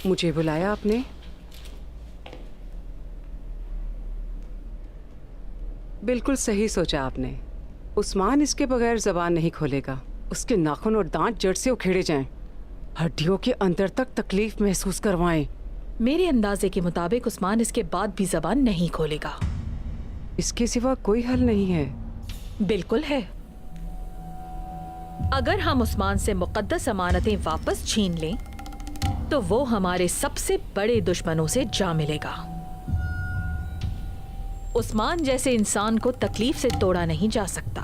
मुझे बुलाया आपने? बिल्कुल सही सोचा आपने। उस्मान इसके बगैर जबान नहीं खोलेगा। उसके नाखून और दांत जड़ से उखेड़े जाएं, हड्डियों के अंदर तक तकलीफ महसूस करवाएं। मेरे अंदाजे के मुताबिक उस्मान इसके बाद भी जबान नहीं खोलेगा। इसके सिवा कोई हल नहीं है। बिल्कुल है। अगर हम उस्मान से मुकद्दस अमानतें वापस छीन लें तो वो हमारे सबसे बड़े दुश्मनों से जा मिलेगा। उस्मान जैसे इंसान को तकलीफ से तोड़ा नहीं जा सकता।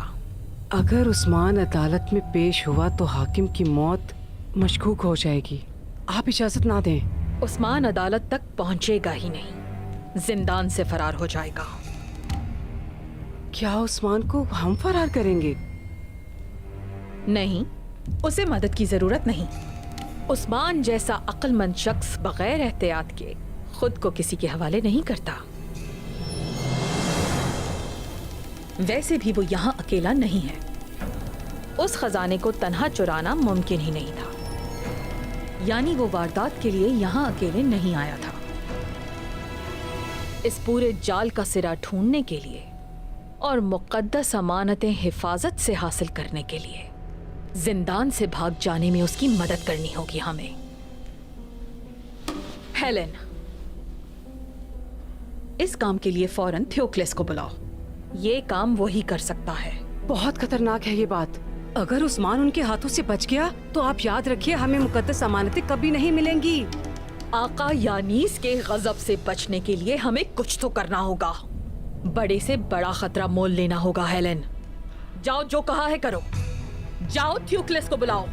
अगर उस्मान अदालत में पेश हुआ तो हाकिम की मौत मशकूक हो जाएगी। आप इजाजत ना दें। उस्मान अदालत तक पहुंचेगा ही नहीं, जिंदान से फरार हो जाएगा। क्या उस्मान को हम फरार करेंगे? नहीं, उसे मदद की जरूरत नहीं। उस्मान जैसा अक्लमंद शख्स बगैर एहतियात के खुद को किसी के हवाले नहीं करता। वैसे भी वो यहाँ अकेला नहीं है। उस खजाने को तन्हा चुराना मुमकिन ही नहीं था। यानी वो वारदात के लिए यहाँ अकेले नहीं आया था। इस पूरे जाल का सिरा ढूंढने के लिए और मुकद्दस अमानतें हिफाजत से हासिल करने के लिए जिंदान से भाग जाने में उसकी मदद करनी होगी हमें। हेलेन, इस काम के लिए फौरन थियोक्लेस को बुलाओ। ये काम वही कर सकता है। बहुत खतरनाक है ये बात। अगर उस्मान उनके हाथों से बच गया तो आप याद रखिए हमें मुकद्दस अमानतें कभी नहीं मिलेंगी। आका यानीस के गजब से बचने के लिए हमें कुछ तो करना होगा। बड़े से बड़ा खतरा मोल लेना होगा। हेलेन, जाओ, जो कहा है करो। जाओ, थियोक्लेस को बुलाओ।